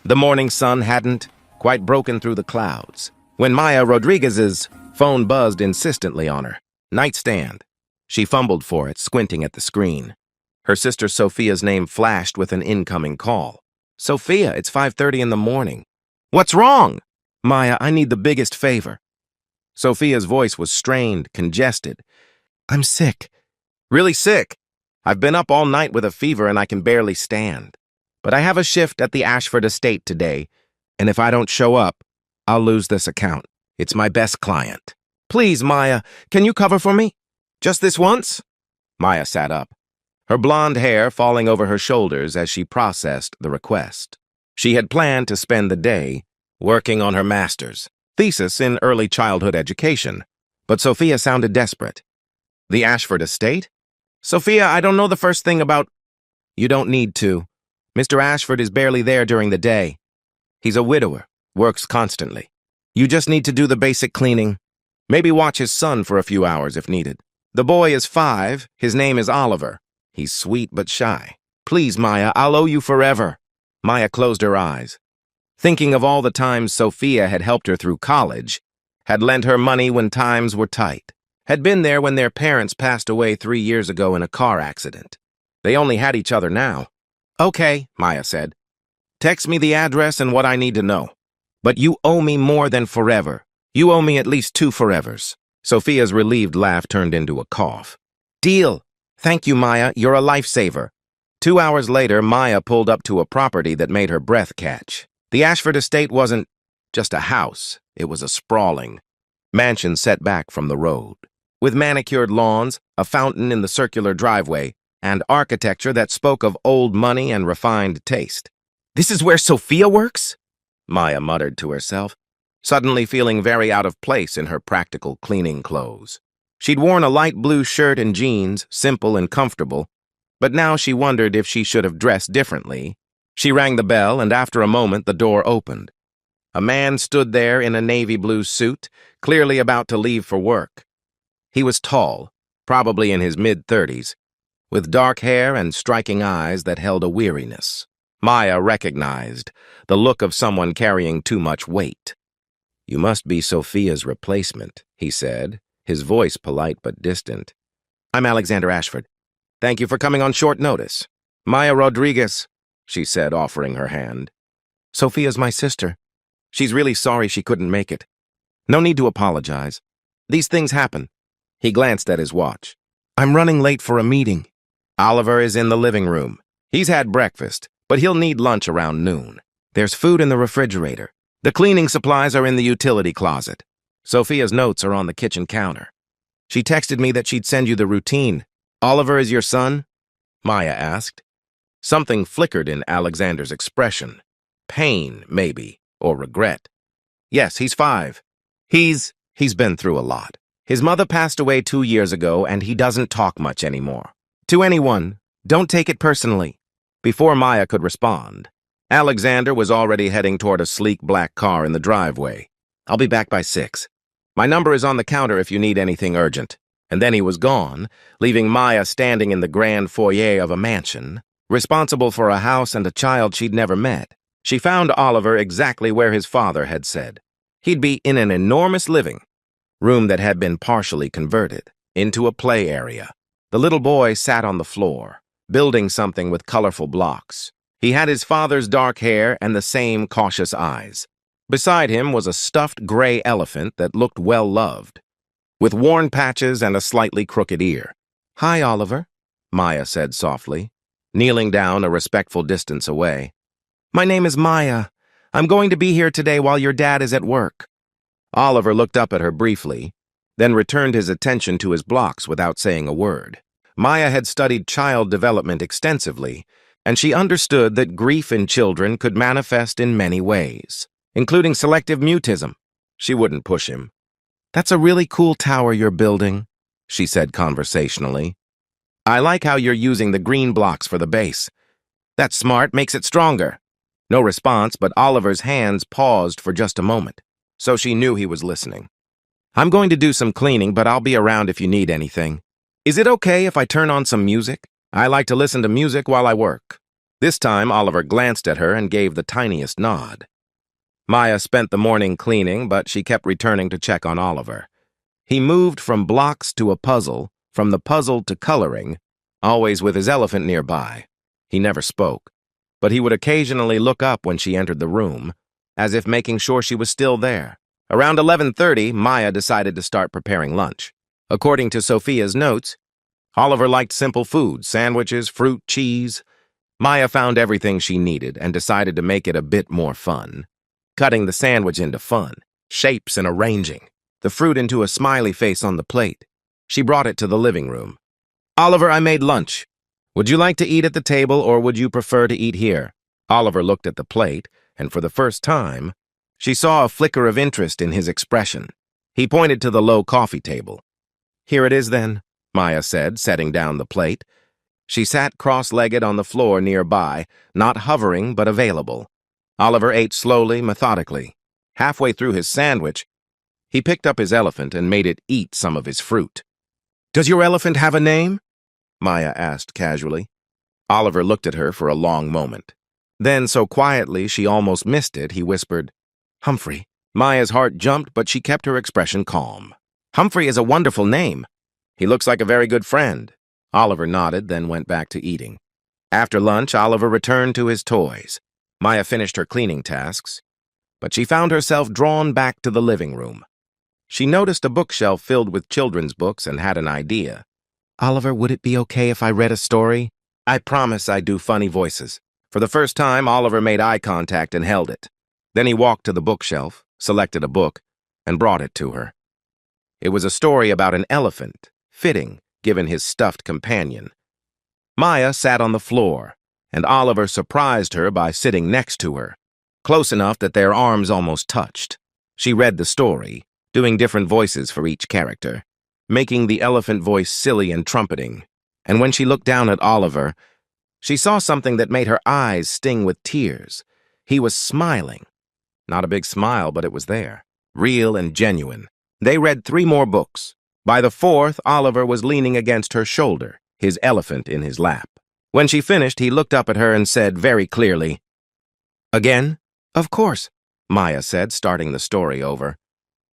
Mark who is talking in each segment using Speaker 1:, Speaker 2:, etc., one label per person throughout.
Speaker 1: The morning sun hadn't quite broken through the clouds when Maya Rodriguez's phone buzzed insistently on her nightstand. She fumbled for it, squinting at the screen. Her sister Sophia's name flashed with an incoming call. "Sophia, it's 5:30 in the morning." "What's wrong?" "Maya, I need the biggest favor." Sophia's voice was strained, congested. "I'm sick." "Really sick? I've been up all night with a fever and I can barely stand. But I have a shift at the Ashford estate today, and if I don't show up, I'll lose this account. It's my best client. Please, Maya, can you cover for me? Just this once?" Maya sat up, her blonde hair falling over her shoulders as she processed the request. She had planned to spend the day working on her master's thesis in early childhood education, but Sophia sounded desperate. "The Ashford estate? Sophia, I don't know the first thing about—" "You don't need to. Mr. Ashford is barely there during the day. He's a widower, works constantly. You just need to do the basic cleaning. Maybe watch his son for a few hours if needed. The boy is 5. His name is Oliver. He's sweet but shy. Please, Maya, I'll owe you forever." Maya closed her eyes, thinking of all the times Sophia had helped her through college, had lent her money when times were tight, had been there when their parents passed away 3 years ago in a car accident. They only had each other now. "Okay," Maya said. "Text me the address and what I need to know. But you owe me more than forever. You owe me at least 2 forevers." Sophia's relieved laugh turned into a cough. "Deal. Thank you, Maya. You're a lifesaver." 2 hours later, Maya pulled up to a property that made her breath catch. The Ashford estate wasn't just a house. It was a sprawling mansion set back from the road, with manicured lawns, a fountain in the circular driveway, and architecture that spoke of old money and refined taste. "This is where Sophia works?" Maya muttered to herself, suddenly feeling very out of place in her practical cleaning clothes. She'd worn a light blue shirt and jeans, simple and comfortable, but now she wondered if she should have dressed differently. She rang the bell, and after a moment the door opened. A man stood there in a navy blue suit, clearly about to leave for work. He was tall, probably in his mid-30s, with dark hair and striking eyes that held a weariness. Maya recognized the look of someone carrying too much weight. "You must be Sophia's replacement," he said, his voice polite but distant. "I'm Alexander Ashford. Thank you for coming on short notice." "Maya Rodriguez," she said, offering her hand. "Sophia's my sister. She's really sorry she couldn't make it. No need to apologize. These things happen." He glanced at his watch. "I'm running late for a meeting." "Oliver is in the living room. He's had breakfast, but he'll need lunch around noon. There's food in the refrigerator. The cleaning supplies are in the utility closet. Sophia's notes are on the kitchen counter. She texted me that she'd send you the routine. Oliver is your son?" Maya asked. Something flickered in Alexander's expression. Pain, maybe, or regret. "Yes, he's 5. He's been through a lot. His mother passed away 2 years ago, and he doesn't talk much anymore. To anyone, don't take it personally." Before Maya could respond, Alexander was already heading toward a sleek black car in the driveway. "I'll be back by 6. My number is on the counter if you need anything urgent." And then he was gone, leaving Maya standing in the grand foyer of a mansion, responsible for a house and a child she'd never met. She found Oliver exactly where his father had said. He'd be in an enormous living room that had been partially converted into a play area. The little boy sat on the floor, building something with colorful blocks. He had his father's dark hair and the same cautious eyes. Beside him was a stuffed gray elephant that looked well-loved, with worn patches and a slightly crooked ear. "Hi, Oliver," Maya said softly, kneeling down a respectful distance away. "My name is Maya. I'm going to be here today while your dad is at work." Oliver looked up at her briefly, then returned his attention to his blocks without saying a word. Maya had studied child development extensively, and she understood that grief in children could manifest in many ways, including selective mutism. She wouldn't push him. "That's a really cool tower you're building," she said conversationally. "I like how you're using the green blocks for the base. That's smart, makes it stronger." No response, but Oliver's hands paused for just a moment, so she knew he was listening. "I'm going to do some cleaning, but I'll be around if you need anything. Is it okay if I turn on some music? I like to listen to music while I work." This time, Oliver glanced at her and gave the tiniest nod. Maya spent the morning cleaning, but she kept returning to check on Oliver. He moved from blocks to a puzzle, from the puzzle to coloring, always with his elephant nearby. He never spoke, but he would occasionally look up when she entered the room, as if making sure she was still there. Around 11:30, Maya decided to start preparing lunch. According to Sophia's notes, Oliver liked simple food, sandwiches, fruit, cheese. Maya found everything she needed and decided to make it a bit more fun. Cutting the sandwich into fun, shapes and arranging, the fruit into a smiley face on the plate. She brought it to the living room. "Oliver, I made lunch. Would you like to eat at the table or would you prefer to eat here?" Oliver looked at the plate, and for the first time, she saw a flicker of interest in his expression. He pointed to the low coffee table. "Here it is then," Maya said, setting down the plate. She sat cross-legged on the floor nearby, not hovering but available. Oliver ate slowly, methodically. Halfway through his sandwich, he picked up his elephant and made it eat some of his fruit. "Does your elephant have a name?" Maya asked casually. Oliver looked at her for a long moment. Then, so quietly she almost missed it, he whispered, "Humphrey." Maya's heart jumped, but she kept her expression calm. "Humphrey is a wonderful name. He looks like a very good friend." Oliver nodded, then went back to eating. After lunch, Oliver returned to his toys. Maya finished her cleaning tasks, but she found herself drawn back to the living room. She noticed a bookshelf filled with children's books and had an idea. "Oliver, would it be okay if I read a story? I promise I do funny voices." For the first time, Oliver made eye contact and held it. Then he walked to the bookshelf, selected a book, and brought it to her. It was a story about an elephant, fitting, given his stuffed companion. Maya sat on the floor, and Oliver surprised her by sitting next to her, close enough that their arms almost touched. She read the story, doing different voices for each character, making the elephant voice silly and trumpeting. And when she looked down at Oliver, she saw something that made her eyes sting with tears. He was smiling. Not a big smile, but it was there, real and genuine. They read 3 more books. By the 4th, Oliver was leaning against her shoulder, his elephant in his lap. When she finished, he looked up at her and said very clearly, "Again?" "Of course," Maya said, starting the story over.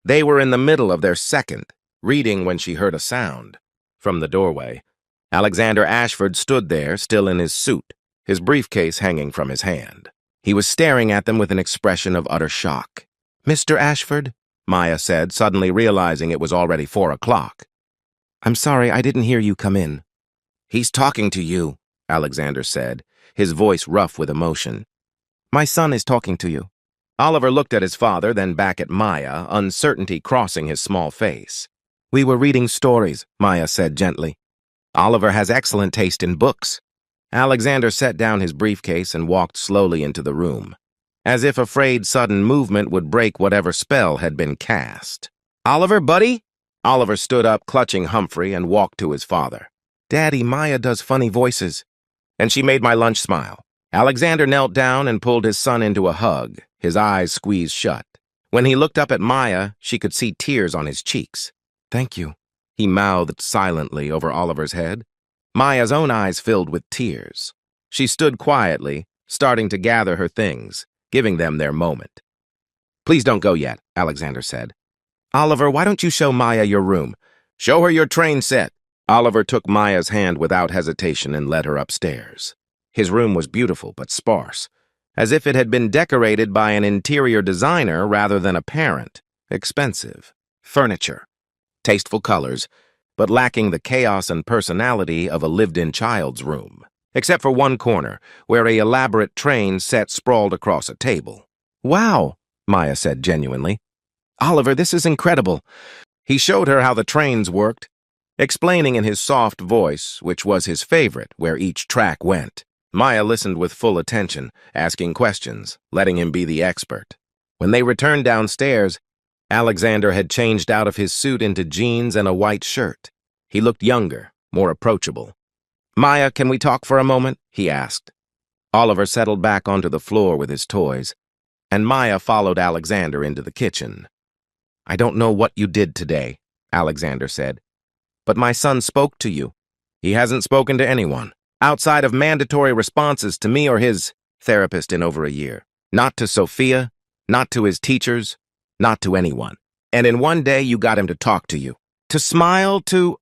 Speaker 1: They were in the middle of their 2nd, reading when she heard a sound. From the doorway, Alexander Ashford stood there, still in his suit, his briefcase hanging from his hand. He was staring at them with an expression of utter shock. "Mr. Ashford?" Maya said, suddenly realizing it was already 4 o'clock. "I'm sorry, I didn't hear you come in." "He's talking to you," Alexander said, his voice rough with emotion. "My son is talking to you." Oliver looked at his father, then back at Maya, uncertainty crossing his small face. "We were reading stories," Maya said gently. "Oliver has excellent taste in books." Alexander set down his briefcase and walked slowly into the room, as if afraid sudden movement would break whatever spell had been cast. "Oliver, buddy?" Oliver stood up, clutching Humphrey, and walked to his father. "Daddy, Maya does funny voices." "And she made my lunch smile." Alexander knelt down and pulled his son into a hug, his eyes squeezed shut. When he looked up at Maya, she could see tears on his cheeks. "Thank you," he mouthed silently over Oliver's head. Maya's own eyes filled with tears. She stood quietly, starting to gather her things, giving them their moment. "Please don't go yet," Alexander said. "Oliver, why don't you show Maya your room? Show her your train set." Oliver took Maya's hand without hesitation and led her upstairs. His room was beautiful but sparse, as if it had been decorated by an interior designer rather than a parent. Expensive. Furniture. Tasteful colors, but lacking the chaos and personality of a lived-in child's room. Except for one corner, where an elaborate train set sprawled across a table. "Wow," Maya said genuinely. "Oliver, this is incredible." He showed her how the trains worked, explaining in his soft voice, which was his favorite, where each track went. Maya listened with full attention, asking questions, letting him be the expert. When they returned downstairs, Alexander had changed out of his suit into jeans and a white shirt. He looked younger, more approachable. "Maya, can we talk for a moment?" he asked. Oliver settled back onto the floor with his toys, and Maya followed Alexander into the kitchen. "I don't know what you did today," Alexander said, "but my son spoke to you." "He hasn't spoken to anyone." outside of mandatory responses to me or his therapist in over a year. Not to Sophia, not to his teachers, not to anyone. And in one day you got him to talk to you. To smile, to...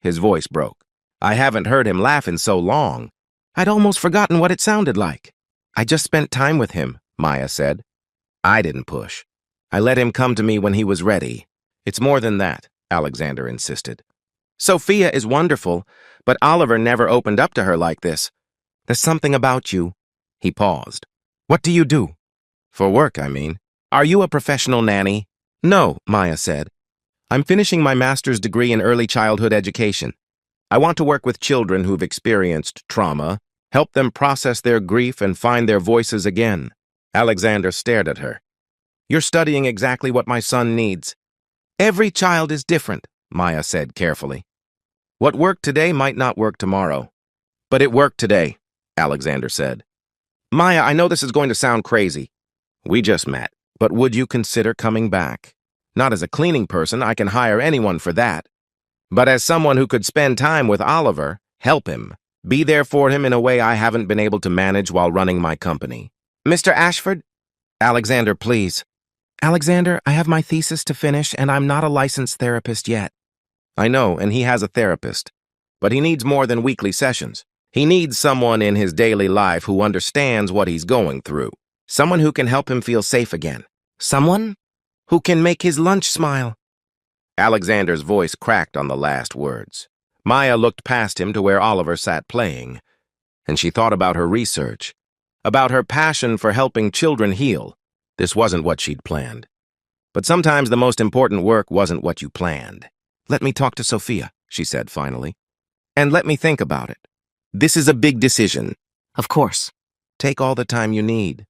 Speaker 1: His voice broke. I haven't heard him laugh in so long. I'd almost forgotten what it sounded like. I just spent time with him, Maya said. I didn't push. I let him come to me when he was ready. It's more than that, Alexander insisted. Sophia is wonderful, but Oliver never opened up to her like this. There's something about you. He paused. What do you do? For work, I mean. Are you a professional nanny? No, Maya said. I'm finishing my master's degree in early childhood education. I want to work with children who've experienced trauma, help them process their grief and find their voices again. Alexander stared at her. You're studying exactly what my son needs. Every child is different, Maya said carefully. What worked today might not work tomorrow. But it worked today, Alexander said. Maya, I know this is going to sound crazy. We just met, but would you consider coming back? Not as a cleaning person, I can hire anyone for that. But as someone who could spend time with Oliver, help him, be there for him in a way I haven't been able to manage while running my company. Mr. Ashford? Alexander, please. Alexander, I have my thesis to finish, and I'm not a licensed therapist yet. I know, and he has a therapist. But he needs more than weekly sessions. He needs someone in his daily life who understands what he's going through. Someone who can help him feel safe again. Someone who can make his lunch smile. Alexander's voice cracked on the last words. Maya looked past him to where Oliver sat playing, and she thought about her research, about her passion for helping children heal. This wasn't what she'd planned. But sometimes the most important work wasn't what you planned. Let me talk to Sophia, she said finally. And let me think about it. This is a big decision. Of course. Take all the time you need.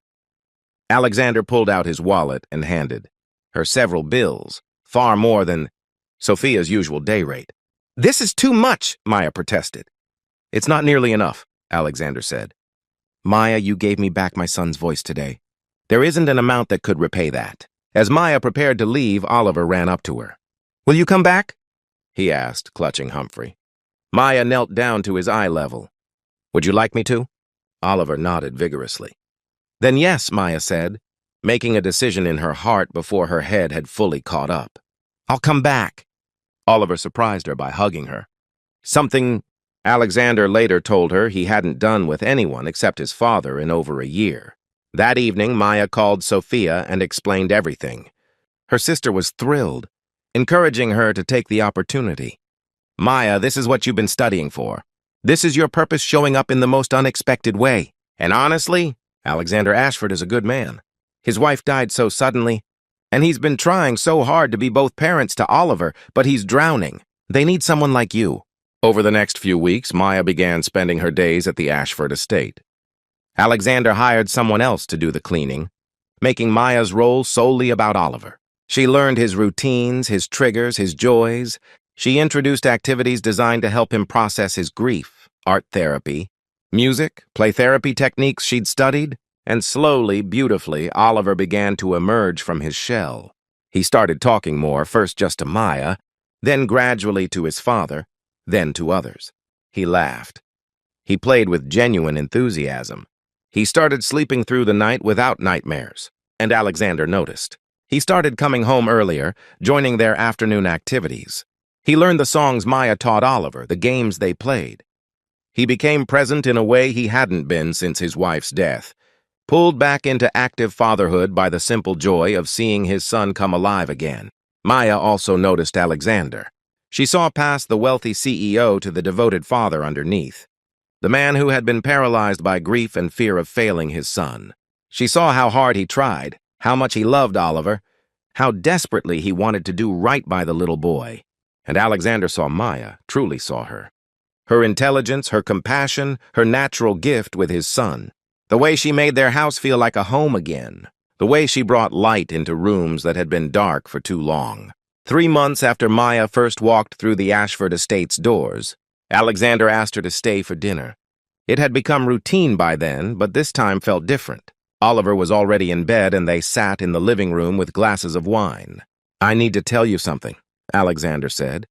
Speaker 1: Alexander pulled out his wallet and handed her several bills, far more than Sophia's usual day rate. This is too much, Maya protested. It's not nearly enough, Alexander said. Maya, you gave me back my son's voice today. There isn't an amount that could repay that. As Maya prepared to leave, Oliver ran up to her. Will you come back? He asked, clutching Humphrey. Maya knelt down to his eye level. Would you like me to? Oliver nodded vigorously. Then yes, Maya said, making a decision in her heart before her head had fully caught up. I'll come back. Oliver surprised her by hugging her. Something Alexander later told her he hadn't done with anyone except his father in over a year. That evening, Maya called Sophia and explained everything. Her sister was thrilled, encouraging her to take the opportunity. Maya, this is what you've been studying for. This is your purpose showing up in the most unexpected way. And honestly, Alexander Ashford is a good man. His wife died so suddenly, and he's been trying so hard to be both parents to Oliver, but he's drowning. They need someone like you. Over the next few weeks, Maya began spending her days at the Ashford estate. Alexander hired someone else to do the cleaning, making Maya's role solely about Oliver. She learned his routines, his triggers, his joys. She introduced activities designed to help him process his grief, art therapy, music, play therapy techniques she'd studied, and slowly, beautifully, Oliver began to emerge from his shell. He started talking more, first just to Maya, then gradually to his father, then to others. He laughed. He played with genuine enthusiasm. He started sleeping through the night without nightmares, and Alexander noticed. He started coming home earlier, joining their afternoon activities. He learned the songs Maya taught Oliver, the games they played. He became present in a way he hadn't been since his wife's death, pulled back into active fatherhood by the simple joy of seeing his son come alive again. Maya also noticed Alexander. She saw past the wealthy CEO to the devoted father underneath, the man who had been paralyzed by grief and fear of failing his son. She saw how hard he tried, how much he loved Oliver, how desperately he wanted to do right by the little boy. And Alexander saw Maya, truly saw her. Her intelligence, her compassion, her natural gift with his son. The way she made their house feel like a home again. The way she brought light into rooms that had been dark for too long. 3 months after Maya first walked through the Ashford estate's doors, Alexander asked her to stay for dinner. It had become routine by then, but this time felt different. Oliver was already in bed and they sat in the living room with glasses of wine. I need to tell you something, Alexander said.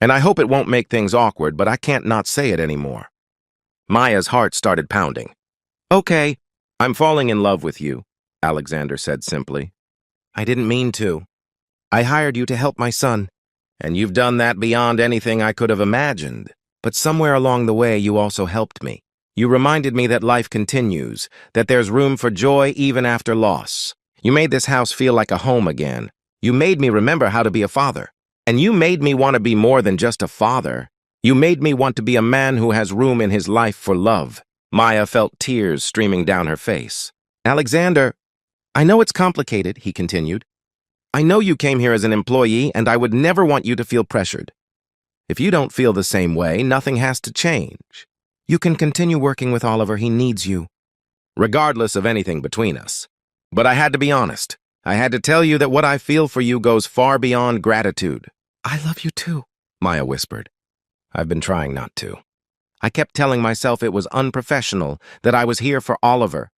Speaker 1: And I hope it won't make things awkward, but I can't not say it anymore. Maya's heart started pounding. Okay, I'm falling in love with you, Alexander said simply. I didn't mean to. I hired you to help my son, and you've done that beyond anything I could have imagined. But somewhere along the way, you also helped me. You reminded me that life continues, that there's room for joy even after loss. You made this house feel like a home again. You made me remember how to be a father. And you made me want to be more than just a father. You made me want to be a man who has room in his life for love. Maya felt tears streaming down her face. Alexander, I know it's complicated, he continued. I know you came here as an employee, and I would never want you to feel pressured. If you don't feel the same way, nothing has to change. You can continue working with Oliver. He needs you. Regardless of anything between us. But I had to be honest. I had to tell you that what I feel for you goes far beyond gratitude. I love you too, Maya whispered. I've been trying not to. I kept telling myself it was unprofessional, that I was here for Oliver,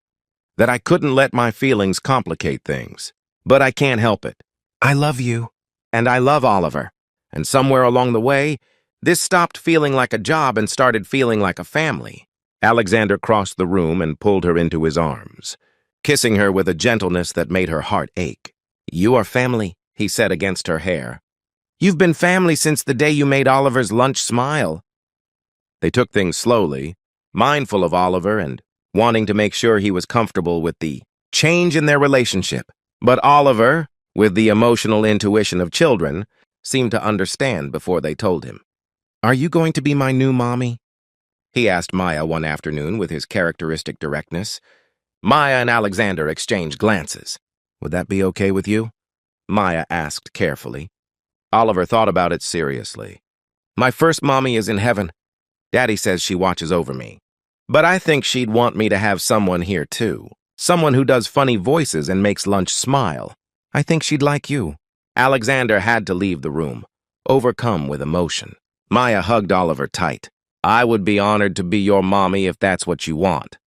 Speaker 1: that I couldn't let my feelings complicate things. But I can't help it. I love you, and I love Oliver. And somewhere along the way, this stopped feeling like a job and started feeling like a family. Alexander crossed the room and pulled her into his arms, kissing her with a gentleness that made her heart ache. You are family, he said against her hair. You've been family since the day you made Oliver's lunch smile. They took things slowly, mindful of Oliver and wanting to make sure he was comfortable with the change in their relationship. But Oliver, with the emotional intuition of children, seemed to understand before they told him. Are you going to be my new mommy? He asked Maya one afternoon with his characteristic directness. Maya and Alexander exchanged glances. Would that be okay with you? Maya asked carefully. Oliver thought about it seriously. My first mommy is in heaven. Daddy says she watches over me. But I think she'd want me to have someone here too. Someone who does funny voices and makes lunch smile. I think she'd like you. Alexander had to leave the room, overcome with emotion. Maya hugged Oliver tight. I would be honored to be your mommy if that's what you want.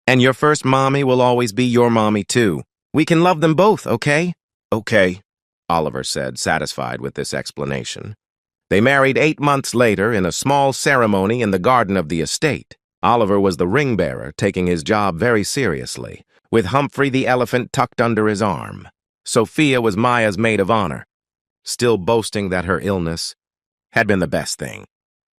Speaker 1: And your first mommy will always be your mommy too. We can love them both, okay? Okay, Oliver said, satisfied with this explanation. They married 8 months later in a small ceremony in the garden of the estate. Oliver was the ring bearer, taking his job very seriously, with Humphrey the elephant tucked under his arm. Sophia was Maya's maid of honor, still boasting that her illness had been the best thing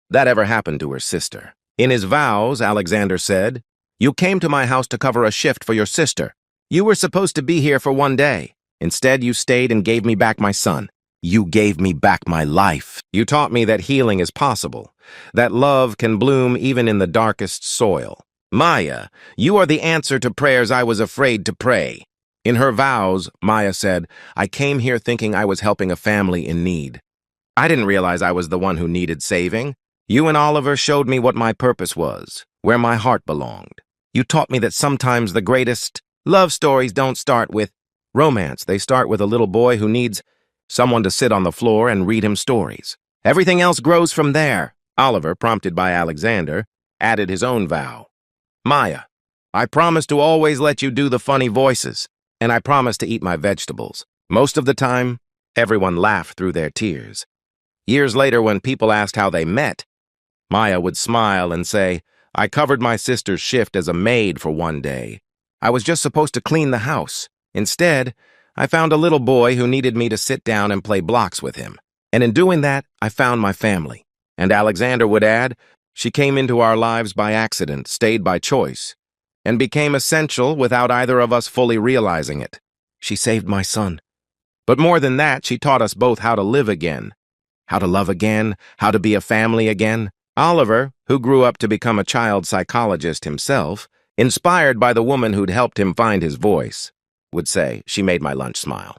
Speaker 1: that ever happened to her sister. In his vows, Alexander said, You came to my house to cover a shift for your sister. You were supposed to be here for 1 day. Instead, you stayed and gave me back my son. You gave me back my life. You taught me that healing is possible, that love can bloom even in the darkest soil. Maya, you are the answer to prayers I was afraid to pray. In her vows, Maya said, I came here thinking I was helping a family in need. I didn't realize I was the one who needed saving. You and Oliver showed me what my purpose was, where my heart belonged. You taught me that sometimes the greatest love stories don't start with romance. They start with a little boy who needs someone to sit on the floor and read him stories. Everything else grows from there. Oliver, prompted by Alexander, added his own vow. Maya, I promise to always let you do the funny voices, and I promise to eat my vegetables. Most of the time, everyone laughed through their tears. Years later, when people asked how they met, Maya would smile and say, I covered my sister's shift as a maid for 1 day. I was just supposed to clean the house. Instead, I found a little boy who needed me to sit down and play blocks with him. And in doing that, I found my family. And Alexander would add, she came into our lives by accident, stayed by choice, and became essential without either of us fully realizing it. She saved my son. But more than that, she taught us both how to live again, how to love again, how to be a family again. Oliver, who grew up to become a child psychologist himself, inspired by the woman who'd helped him find his voice, would say, she made my lunch smile.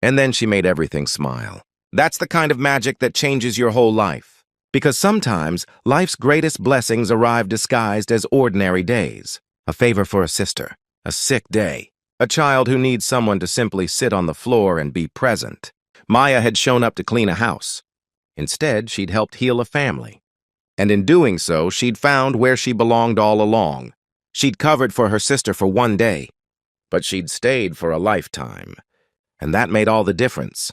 Speaker 1: And then she made everything smile. That's the kind of magic that changes your whole life. Because sometimes life's greatest blessings arrive disguised as ordinary days. A favor for a sister, a sick day, a child who needs someone to simply sit on the floor and be present. Maya had shown up to clean a house. Instead, she'd helped heal a family. And in doing so, she'd found where she belonged all along. She'd covered for her sister for 1 day, but she'd stayed for a lifetime. And that made all the difference.